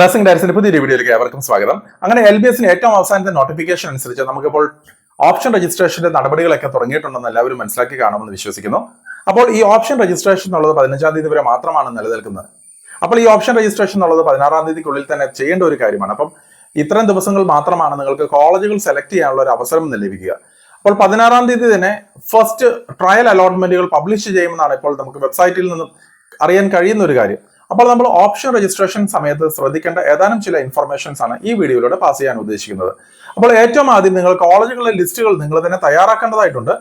Nursing ഡയറക്ടറിന്റെ പുതിയൊരു വീഡിയോയിലേക്ക് ഏവർക്കും സ്വാഗതം. അങ്ങനെ LBSന് ഏറ്റവും അവസാനത്തെ നോട്ടിഫിക്കേഷൻ അനുസരിച്ച് നമുക്കിപ്പോൾ ഓപ്ഷൻ രജിസ്ട്രേഷന്റെ നടപടികളൊക്കെ തുടങ്ങിയിട്ടുണ്ടെന്ന് എല്ലാവരും മനസ്സിലാക്കി കാണുമെന്ന് വിശ്വസിക്കുന്നു. അപ്പോൾ ഈ ഓപ്ഷൻ രജിസ്ട്രേഷൻ എന്നുള്ളത് 15-ാം തീയതി വരെ മാത്രമാണ് നിലനിൽക്കുന്നത്. അപ്പോൾ ഈ ഓപ്ഷൻ രജിസ്ട്രേഷൻ എന്നുള്ളത് 16-ാം തീയതിക്കുള്ളിൽ തന്നെ ചെയ്യേണ്ട ഒരു കാര്യമാണ്. അപ്പം ഇത്തരം ദിവസങ്ങൾ മാത്രമാണ് നിങ്ങൾക്ക് കോളേജുകൾ സെലക്ട് ചെയ്യാനുള്ള ഒരു അവസരം ലഭിക്കുക. അപ്പോൾ 16-ാം തീയതി തന്നെ ഫസ്റ്റ് ട്രയൽ അലോട്ട്മെന്റുകൾ പബ്ലിഷ് ചെയ്യുമെന്നാണ് ഇപ്പോൾ നമുക്ക് വെബ്സൈറ്റിൽ നിന്നും അറിയാൻ കഴിയുന്ന ഒരു കാര്യം. അപ്പോൾ നമ്മൾ ഓപ്ഷൻ രജിസ്ട്രേഷൻ സമയത്ത് ശ്രദ്ധിക്കേണ്ട ഏതാനും ചില ഇൻഫർമേഷൻസ് ആണ് ഈ വീഡിയോയിലൂടെ പാസ് ചെയ്യാൻ ഉദ്ദേശിക്കുന്നത്. അപ്പോൾ ഏറ്റവും ആദ്യം നിങ്ങൾ കോളേജുകളുടെ ലിസ്റ്റുകൾ നിങ്ങൾ തന്നെ തയ്യാറാക്കേണ്ടതായിട്ടുണ്ട്.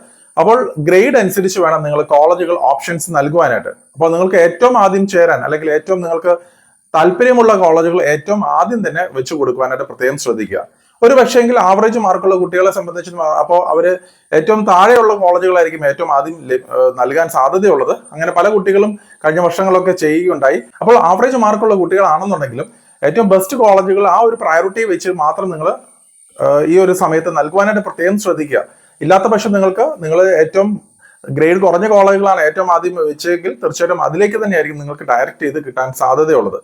അപ്പോൾ ഗ്രേഡ് അനുസരിച്ച് വേണം നിങ്ങൾ കോളേജുകൾ ഓപ്ഷൻസ് നൽകുവാനായിട്ട്. അപ്പോൾ നിങ്ങൾക്ക് ഏറ്റവും ആദ്യം ചേരാൻ അല്ലെങ്കിൽ ഏറ്റവും നിങ്ങൾക്ക് താല്പര്യമുള്ള കോളേജുകൾ ഏറ്റവും ആദ്യം തന്നെ വെച്ചു കൊടുക്കുവാനായിട്ട് പ്രത്യേകം ശ്രദ്ധിക്കുക. ഒരു പക്ഷേങ്കിൽ ആവറേജ് മാർക്കുള്ള കുട്ടികളെ സംബന്ധിച്ച് അപ്പോൾ അവര് ഏറ്റവും താഴെയുള്ള കോളേജുകളായിരിക്കും ഏറ്റവും ആദ്യം നൽകാൻ സാധ്യതയുള്ളത്. അങ്ങനെ പല കുട്ടികളും കഴിഞ്ഞ വർഷങ്ങളൊക്കെ ചെയ്യുകയുണ്ടായി. അപ്പോൾ ആവറേജ് മാർക്കുള്ള കുട്ടികളാണെന്നുണ്ടെങ്കിലും ഏറ്റവും ബെസ്റ്റ് കോളേജുകൾ ആ ഒരു പ്രയോറിറ്റി വെച്ച് മാത്രം നിങ്ങൾ ഈ ഒരു സമയത്ത് നൽകുവാനായിട്ട് പ്രത്യേകം ശ്രദ്ധിക്കുക. ഇല്ലാത്ത പക്ഷം നിങ്ങൾ ഏറ്റവും ഗ്രേഡ് കുറഞ്ഞ കോളേജുകളാണ് ഏറ്റവും ആദ്യം വെച്ചെങ്കിൽ തീർച്ചയായിട്ടും അതിലേക്ക് തന്നെയായിരിക്കും നിങ്ങൾക്ക് ഡയറക്റ്റ് ചെയ്ത് കിട്ടാൻ സാധ്യതയുള്ളത്.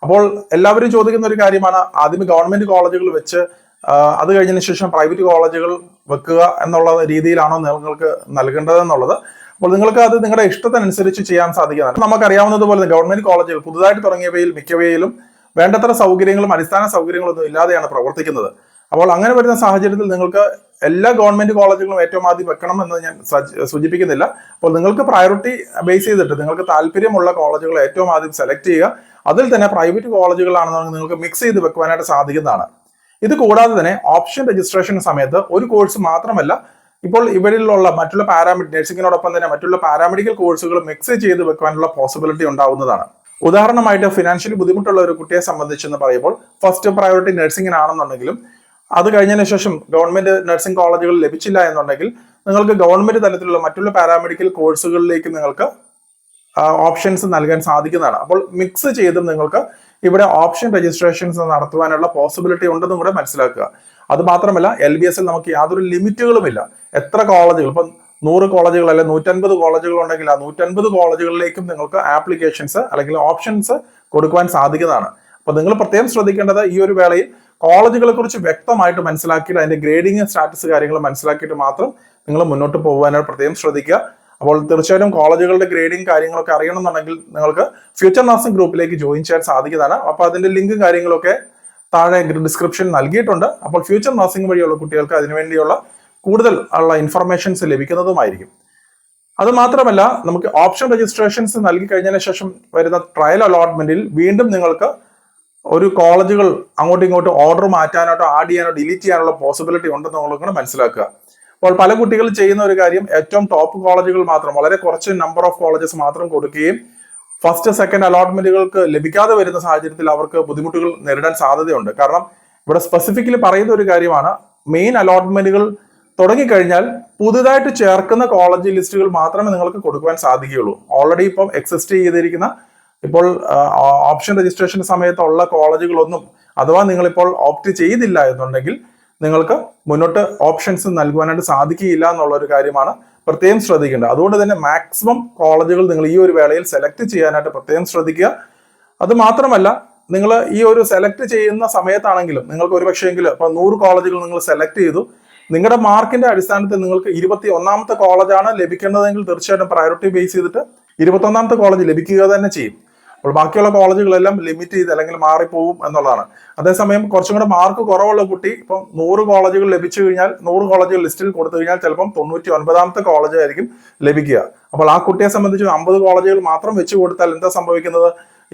അപ്പോൾ എല്ലാവരും ചോദിക്കുന്ന ഒരു കാര്യമാണ് ആദ്യം ഗവൺമെന്റ് കോളേജുകൾ വെച്ച് അത് കഴിഞ്ഞതിന് ശേഷം പ്രൈവറ്റ് കോളേജുകൾ വെക്കുക എന്നുള്ള രീതിയിലാണോ നിങ്ങൾക്ക് നൽകേണ്ടതെന്നുള്ളത്. അപ്പോൾ നിങ്ങൾക്ക് അത് നിങ്ങളുടെ ഇഷ്ടത്തിനനുസരിച്ച് ചെയ്യാൻ സാധിക്കുന്നതാണ്. നമുക്കറിയാവുന്നതുപോലെ ഗവൺമെന്റ് കോളേജുകൾ പുതുതായിട്ട് തുടങ്ങിയവയിൽ മിക്കവയിലും വേണ്ടത്ര സൗകര്യങ്ങളും അടിസ്ഥാന സൗകര്യങ്ങളൊന്നും ഇല്ലാതെയാണ് പ്രവർത്തിക്കുന്നത്. അപ്പോൾ അങ്ങനെ വരുന്ന സാഹചര്യത്തിൽ നിങ്ങൾക്ക് എല്ലാ ഗവൺമെന്റ് കോളേജുകളും ഏറ്റവും ആദ്യം വെക്കണം എന്ന് ഞാൻ സൂചിപ്പിക്കുന്നില്ല. അപ്പോൾ നിങ്ങൾക്ക് പ്രയോറിറ്റി ബേസ് ചെയ്തിട്ട് നിങ്ങൾക്ക് താല്പര്യമുള്ള കോളേജുകൾ ഏറ്റവും ആദ്യം സെലക്ട് ചെയ്യുക. അതിൽ തന്നെ പ്രൈവറ്റ് കോളേജുകളാണെന്നുണ്ടെങ്കിൽ നിങ്ങൾക്ക് മിക്സ് ചെയ്ത് വെക്കുവാനായിട്ട് സാധിക്കുന്നതാണ്. ഇത് കൂടാതെ തന്നെ ഓപ്ഷൻ രജിസ്ട്രേഷൻ സമയത്ത് ഒരു കോഴ്സ് മാത്രമല്ല, ഇപ്പോൾ ഇവരിലുള്ള മറ്റുള്ള നഴ്സിംഗിനോടൊപ്പം തന്നെ മറ്റുള്ള പാരാമെഡിക്കൽ കോഴ്സുകൾ മിക്സ് ചെയ്ത് വെക്കാനുള്ള പോസിബിലിറ്റി ഉണ്ടാവുന്നതാണ്. ഉദാഹരണമായിട്ട് ഫിനാൻഷ്യലി ബുദ്ധിമുട്ടുള്ള ഒരു കുട്ടിയെ സംബന്ധിച്ചെന്ന് പറയുമ്പോൾ ഫസ്റ്റ് പ്രയോറിറ്റി നഴ്സിംഗിനാണെന്നുണ്ടെങ്കിലും അത് കഴിഞ്ഞതിന് ശേഷം ഗവൺമെന്റ് നഴ്സിംഗ് കോളേജുകൾ ലഭിച്ചില്ല എന്നുണ്ടെങ്കിൽ നിങ്ങൾക്ക് ഗവൺമെന്റ് തലത്തിലുള്ള മറ്റുള്ള പാരാമെഡിക്കൽ കോഴ്സുകളിലേക്ക് നിങ്ങൾക്ക് ഓപ്ഷൻസ് നൽകാൻ സാധിക്കുന്നതാണ്. അപ്പോൾ മിക്സ് ചെയ്ത് നിങ്ങൾക്ക് ഇവിടെ ഓപ്ഷൻ രജിസ്ട്രേഷൻസ് നടത്തുവാനുള്ള പോസിബിലിറ്റി ഉണ്ടെന്നും കൂടെ മനസ്സിലാക്കുക. അത് മാത്രമല്ല LBSൽ നമുക്ക് യാതൊരു ലിമിറ്റുകളുമില്ല. എത്ര കോളേജുകൾ, ഇപ്പം 100 കോളേജുകൾ അല്ലെങ്കിൽ 150 കോളേജുകൾ ഉണ്ടെങ്കിൽ ആ 150 കോളേജുകളിലേക്കും നിങ്ങൾക്ക് ആപ്ലിക്കേഷൻസ് അല്ലെങ്കിൽ ഓപ്ഷൻസ് കൊടുക്കുവാൻ സാധിക്കുന്നതാണ്. അപ്പൊ നിങ്ങൾ പ്രത്യേകം ശ്രദ്ധിക്കേണ്ടത് ഈ ഒരു വേളയിൽ കോളേജുകളെ കുറിച്ച് വ്യക്തമായിട്ട് മനസ്സിലാക്കിയിട്ട് അതിന്റെ ഗ്രേഡിങ് സ്റ്റാറ്റസ് കാര്യങ്ങൾ മനസ്സിലാക്കിയിട്ട് മാത്രം നിങ്ങൾ മുന്നോട്ട് പോകുവാനായിട്ട് പ്രത്യേകം ശ്രദ്ധിക്കുക. അപ്പോൾ തീർച്ചയായിട്ടും കോളേജുകളുടെ ഗ്രേഡിങ് കാര്യങ്ങളൊക്കെ അറിയണമെന്നുണ്ടെങ്കിൽ നിങ്ങൾക്ക് ഫ്യൂച്ചർ നഴ്സിംഗ് ഗ്രൂപ്പിലേക്ക് ജോയിൻ ചെയ്യാൻ സാധിക്കുന്നതാണ്. അപ്പോൾ അതിന്റെ ലിങ്കും കാര്യങ്ങളൊക്കെ താഴെ ഡിസ്ക്രിപ്ഷൻ നൽകിയിട്ടുണ്ട്. അപ്പോൾ ഫ്യൂച്ചർ നഴ്സിംഗ് വഴിയുള്ള കുട്ടികൾക്ക് അതിനുവേണ്ടിയുള്ള കൂടുതൽ ഉള്ള ഇൻഫർമേഷൻസ് ലഭിക്കുന്നതുമായിരിക്കും. അത് മാത്രമല്ല നമുക്ക് ഓപ്ഷൻ രജിസ്ട്രേഷൻസ് നൽകി കഴിഞ്ഞതിന് ശേഷം വരുന്ന ട്രയൽ അലോട്ട്മെന്റിൽ വീണ്ടും നിങ്ങൾക്ക് ഒരു കോളേജുകൾ അങ്ങോട്ടും ഇങ്ങോട്ടും ഓർഡർ മാറ്റാനായിട്ടോ ആഡ് ചെയ്യാനോ ഡിലീറ്റ് ചെയ്യാനുള്ള പോസിബിലിറ്റി ഉണ്ടെന്നുള്ളത് കൂടെ മനസ്സിലാക്കുക. അപ്പോൾ പല കുട്ടികൾ ചെയ്യുന്ന ഒരു കാര്യം ഏറ്റവും ടോപ്പ് കോളേജുകൾ മാത്രം, വളരെ കുറച്ച് നമ്പർ ഓഫ് കോളേജസ് മാത്രം കൊടുക്കുകയും ഫസ്റ്റ് സെക്കൻഡ് അലോട്ട്മെന്റുകൾക്ക് ലഭിക്കാതെ വരുന്ന സാഹചര്യത്തിൽ അവർക്ക് ബുദ്ധിമുട്ടുകൾ നേരിടാൻ സാധ്യതയുണ്ട്. കാരണം ഇവിടെ സ്പെസിഫിക്കലി പറയുന്ന ഒരു കാര്യമാണ്, മെയിൻ അലോട്ട്മെന്റുകൾ തുടങ്ങിക്കഴിഞ്ഞാൽ പുതുതായിട്ട് ചേർക്കുന്ന കോളേജ് ലിസ്റ്റുകൾ മാത്രമേ നിങ്ങൾക്ക് കൊടുക്കുവാൻ സാധിക്കുകയുള്ളൂ. ഓൾറെഡി ഇപ്പം എക്സിസ്റ്റ് ചെയ്തിരിക്കുന്ന ഇപ്പോൾ ഓപ്ഷൻ രജിസ്ട്രേഷൻ സമയത്തുള്ള കോളേജുകളൊന്നും അഥവാ നിങ്ങളിപ്പോൾ ഓപ്റ്റ് ചെയ്തില്ല എന്നുണ്ടെങ്കിൽ നിങ്ങൾക്ക് മുന്നോട്ട് ഓപ്ഷൻസ് നൽകുവാനായിട്ട് സാധിക്കുകയില്ല എന്നുള്ള ഒരു കാര്യമാണ് പ്രത്യേകം ശ്രദ്ധിക്കേണ്ടത്. അതുകൊണ്ട് തന്നെ മാക്സിമം കോളേജുകൾ നിങ്ങൾ ഈ ഒരു വേളയിൽ സെലക്ട് ചെയ്യാനായിട്ട് പ്രത്യേകം ശ്രദ്ധിക്കുക. അത് മാത്രമല്ല നിങ്ങൾ ഈ ഒരു സെലക്ട് ചെയ്യുന്ന സമയത്താണെങ്കിലും നിങ്ങൾക്ക് ഒരു പക്ഷേങ്കിൽ ഇപ്പൊ 100 കോളേജുകൾ നിങ്ങൾ സെലക്ട് ചെയ്തു, നിങ്ങളുടെ മാർക്കിന്റെ അടിസ്ഥാനത്തിൽ നിങ്ങൾക്ക് 21ാമത്തെ കോളേജാണ് ലഭിക്കേണ്ടതെങ്കിൽ തീർച്ചയായിട്ടും പ്രയോറിറ്റി ബേസ് ചെയ്തിട്ട് 21ാമത്തെ കോളേജ് ലഭിക്കുക തന്നെ ചെയ്യും. അപ്പോൾ ബാക്കിയുള്ള കോളേജുകളെല്ലാം ലിമിറ്റ് ചെയ്ത് അല്ലെങ്കിൽ മാറിപ്പോവും എന്നുള്ളതാണ്. അതേസമയം കുറച്ചും കൂടെ മാർക്ക് കുറവുള്ള കുട്ടി ഇപ്പം 100 കോളേജുകൾ ലഭിച്ചു കഴിഞ്ഞാൽ 100 കോളേജുകൾ ലിസ്റ്റിൽ കൊടുത്തു കഴിഞ്ഞാൽ ചിലപ്പം 99ാമത്തെ കോളേജ് ആയിരിക്കും ലഭിക്കുക. അപ്പോൾ ആ കുട്ടിയെ സംബന്ധിച്ച് 50 കോളേജുകൾ മാത്രം വെച്ച് കൊടുത്താൽ എന്താ സംഭവിക്കുന്നത്?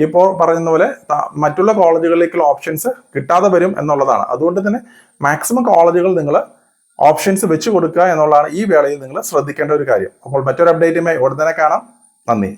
ഇപ്പോൾ പറയുന്ന പോലെ മറ്റുള്ള കോളേജുകളിലേക്കുള്ള ഓപ്ഷൻസ് കിട്ടാതെ വരും എന്നുള്ളതാണ്. അതുകൊണ്ട് തന്നെ മാക്സിമം കോളേജുകൾ നിങ്ങൾ ഓപ്ഷൻസ് വെച്ച് കൊടുക്കുക എന്നുള്ളതാണ് ഈ വേളയിൽ നിങ്ങൾ ശ്രദ്ധിക്കേണ്ട ഒരു കാര്യം. അപ്പോൾ മറ്റൊരു അപ്ഡേറ്റുമായി ഉടൻ തന്നെ കാണാം. നന്ദി.